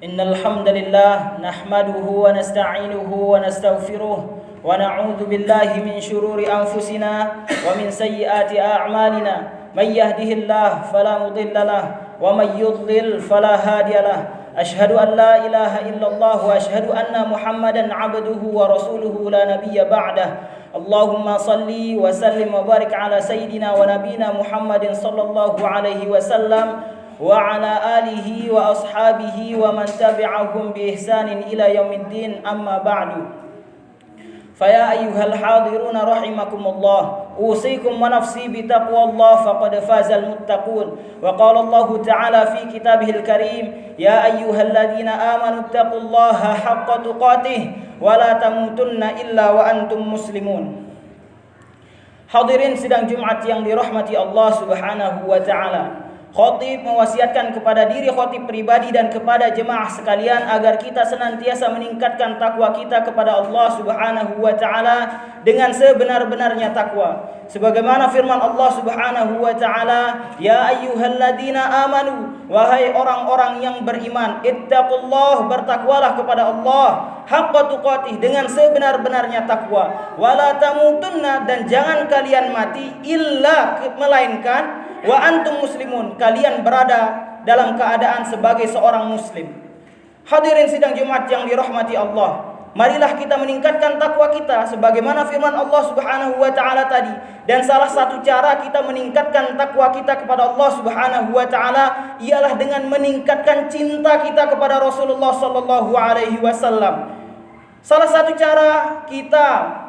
إن الحمد لله نحمده ونستعينه ونستغفره ونعوذ بالله من شرور أنفسنا ومن سيئات أعمالنا. من يهده الله فلا مضل له ومن يضلل فلا هادي له. أشهد أن لا إله إلا الله وأشهد أن محمدا عبده ورسوله لا نبي بعده. اللهم صل وسلم وبارك على سيدنا ونبينا محمد صلى الله عليه وسلم وعلى آله وأصحابه ومن تبعهم بإحسان إلى يوم الدين. أما بعد، فيا أيها الحاضرون رحمكم الله، أوصيكم ونفسي بتقوى الله فقد فاز المتقون. وقال الله تعالى في كتابه الكريم: يا أيها الذين آمنوا اتقوا الله حق تقاته ولا تموتن إلا وأنتم مسلمون. Hadirin sidang Jumat yang dirahmati Allah Subhanahu wa taala. Khatib mewasiatkan kepada diri khatib pribadi dan kepada jemaah sekalian agar kita senantiasa meningkatkan takwa kita kepada Allah Subhanahu wa taala dengan sebenar-benarnya takwa. Sebagaimana firman Allah Subhanahu wa taala, "Ya ayyuhalladzina amanu", wahai orang-orang yang beriman, ittaqullah, bertakwalah kepada Allah, haqqa tuqatih, dengan sebenar-benarnya takwa, wala tamutunna, dan jangan kalian mati illa, melainkan, wa antum muslimun, kalian berada dalam keadaan sebagai seorang muslim. Hadirin sidang Jumat yang dirahmati Allah, marilah kita meningkatkan takwa kita sebagaimana firman Allah Subhanahu wa taala tadi. Dan salah satu cara kita meningkatkan takwa kita kepada Allah Subhanahu wa taala ialah dengan meningkatkan cinta kita kepada Rasulullah sallallahu alaihi wasallam. Salah satu cara kita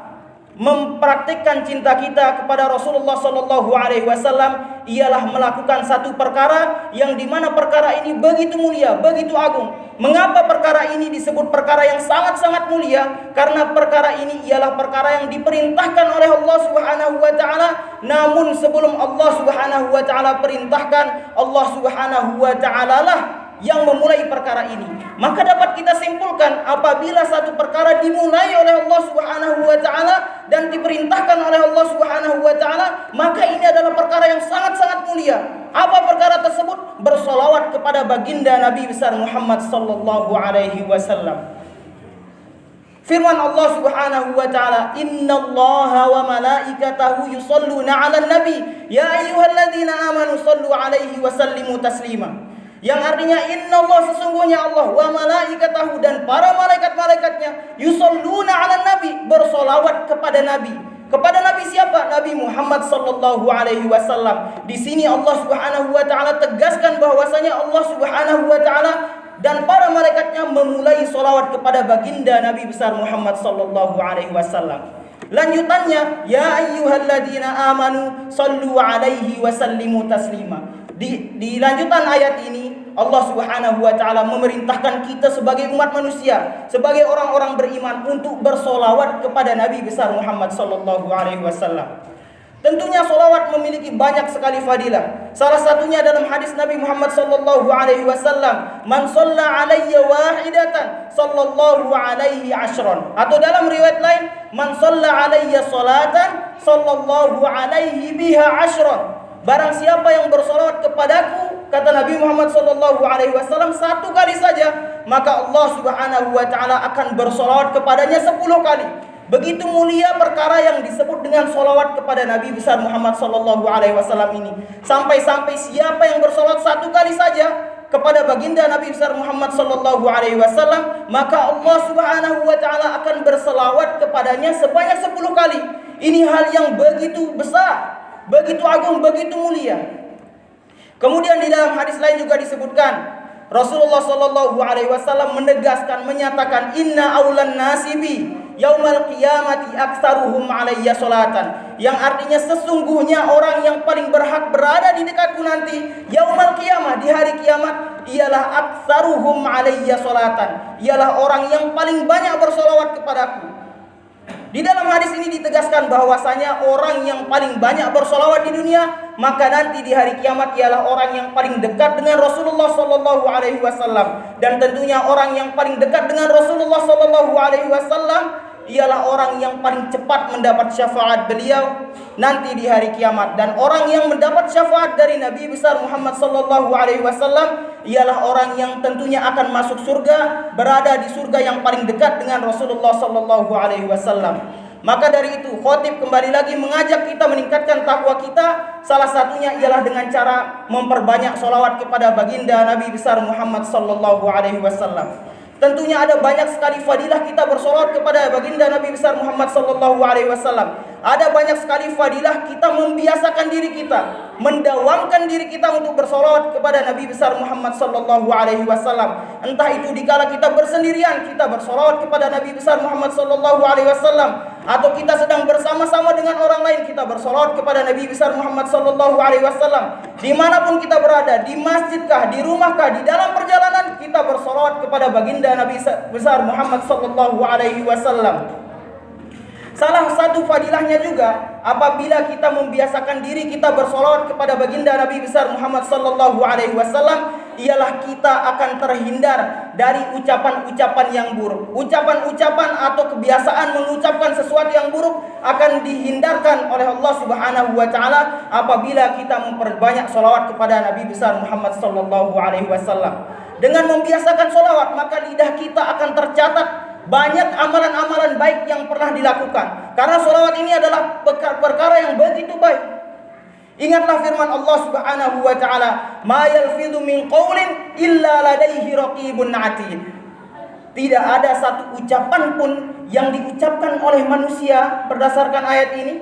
mempraktikkan cinta kita kepada Rasulullah sallallahu alaihi wasallam ialah melakukan satu perkara yang dimana perkara ini begitu mulia, begitu agung. Mengapa perkara ini disebut perkara yang sangat-sangat mulia? Karena perkara ini ialah perkara yang diperintahkan oleh Allah Subhanahu wa taala. Namun sebelum Allah Subhanahu wa taala perintahkan, Allah Subhanahu wa taala lah yang memulai perkara ini. Maka dapat kita simpulkan, apabila satu perkara dimulai oleh Allah Subhanahu wa taala dan diperintahkan oleh Allah Subhanahu wa taala, maka ini adalah perkara yang sangat-sangat mulia. Apa perkara tersebut? Bersolawat kepada baginda Nabi besar Muhammad sallallahu alaihi wasallam. Firman Allah Subhanahu wa taala, "Innallaha wa malaikatahu yusholluna 'alan nabi, ya ayyuhalladzina amanu shallu 'alaihi wa sallimu taslima." Yang artinya, innallah, sesungguhnya Allah, wa malaikatahu, dan para malaikat-malaikatnya, yusholluna 'alan nabi, bersolawat kepada nabi. Kepada nabi siapa? Nabi Muhammad sallallahu alaihi wasallam. Di sini Allah Subhanahu wa taala tegaskan bahwasanya Allah Subhanahu wa taala dan para malaikatnya memulai solawat kepada baginda Nabi besar Muhammad sallallahu alaihi wasallam. Lanjutannya, ya ayyuhalladzina amanu sallu alaihi wa sallimu taslima. Di lanjutan ayat ini, Allah Subhanahu wa taala memerintahkan kita sebagai umat manusia, sebagai orang-orang beriman, untuk bersolawat kepada Nabi besar Muhammad sallallahu alaihi wasallam. Tentunya solawat memiliki banyak sekali fadilah. Salah satunya dalam hadis Nabi Muhammad sallallahu alaihi wasallam, "Man shalla alayya wahidatan sallallahu alaihi ashran." Atau dalam riwayat lain, "Man shalla alayya salatan sallallahu alaihi biha ashran." Barang siapa yang bersolawat kepadaku, kata Nabi Muhammad sallallahu alaihi wasallam, satu kali saja, maka Allah Subhanahu wa taala akan bersolawat kepadanya 10 kali. Begitu mulia perkara yang disebut dengan solawat kepada Nabi besar Muhammad sallallahu alaihi wasallam ini. Sampai-sampai siapa yang bersolawat satu kali saja kepada baginda Nabi besar Muhammad sallallahu alaihi wasallam, maka Allah Subhanahu wa taala akan berselawat kepadanya sebanyak 10 kali. Ini hal yang begitu besar, begitu agung, begitu mulia. Kemudian di dalam hadis lain juga disebutkan, Rasulullah sallallahu alaihi wasallam menegaskan, menyatakan, "Inna aulan nasibi yaumal qiyamati aktsaruhum alayya salatan." Yang artinya, sesungguhnya orang yang paling berhak berada di dekatku nanti yaumal qiyamah, di hari kiamat, ialah aktsaruhum alayya salatan, ialah orang yang paling banyak bersolawat kepadaku. Di dalam hadis ini ditegaskan bahwasanya orang yang paling banyak bersolawat di dunia, maka nanti di hari kiamat ialah orang yang paling dekat dengan Rasulullah sallallahu alaihi wasallam. Dan tentunya orang yang paling dekat dengan Rasulullah sallallahu alaihi wasallam ialah orang yang paling cepat mendapat syafaat beliau nanti di hari kiamat. Dan orang yang mendapat syafaat dari Nabi besar Muhammad sallallahu alaihi wasallam ialah orang yang tentunya akan masuk surga, berada di surga yang paling dekat dengan Rasulullah sallallahu alaihi wasallam. Maka dari itu khatib kembali lagi mengajak kita meningkatkan takwa kita. Salah satunya ialah dengan cara memperbanyak solawat kepada baginda Nabi besar Muhammad sallallahu alaihi wasallam. Tentunya ada banyak sekali fadilah kita bersolawat kepada baginda Nabi besar Muhammad sallallahu alaihi wasallam. Ada banyak sekali fadilah kita membiasakan diri kita, mendawamkan diri kita untuk bersolawat kepada Nabi besar Muhammad sallallahu alaihi wasallam. Entah itu dikala kita bersendirian kita bersolawat kepada Nabi besar Muhammad sallallahu alaihi wasallam, atau kita sedang bersama-sama dengan orang lain kita bersolawat kepada Nabi besar Muhammad sallallahu alaihi wasallam. Dimanapun kita berada, di masjidkah, di rumahkah, di dalam perjalanan, kita bersolawat kepada baginda Nabi besar Muhammad sallallahu alaihi wasallam. Salah satu fadilahnya juga apabila kita membiasakan diri kita bersolawat kepada baginda Nabi besar Muhammad sallallahu alaihi wasallam, ialah kita akan terhindar dari ucapan-ucapan yang buruk. Ucapan-ucapan atau kebiasaan mengucapkan sesuatu yang buruk akan dihindarkan oleh Allah Subhanahu wa taala apabila kita memperbanyak solawat kepada Nabi besar Muhammad sallallahu alaihi wasallam. Dengan membiasakan solawat, maka lidah kita akan tercatat banyak amalan-amalan baik yang pernah dilakukan. Karena solawat ini adalah perkara yang begitu baik. Ingatlah firman Allah Subhanahu wa taala, "Ma yalfidhu min qaulin illa ladaihi raqibun atid." Tidak ada satu ucapan pun yang diucapkan oleh manusia berdasarkan ayat ini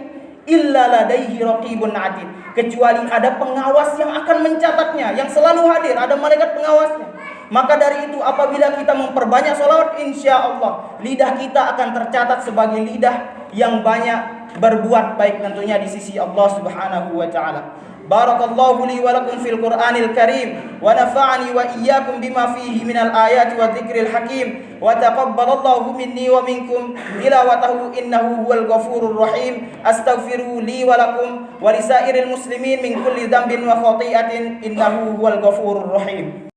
illa ladaihi raqibun atid, kecuali ada pengawas yang akan mencatatnya, yang selalu hadir, ada malaikat pengawasnya. Maka dari itu apabila kita memperbanyak salawat, insya Allah lidah kita akan tercatat sebagai lidah yang banyak berbuat baik tentunya di sisi Allah Subhanahu wa taala. Barakallahu li wa lakum fil Qur'anil Karim wa nafa'ani wa iyyakum bima fihi minal ayati wa dzikril hakim wa taqabbalallahu minni wa minkum tilawatahu innahu huwal ghafurur rahim. Astaghfiru li wa lakum wa lisairil muslimin min kulli dhanbin wa khati'atin innahu huwal ghafurur rahim.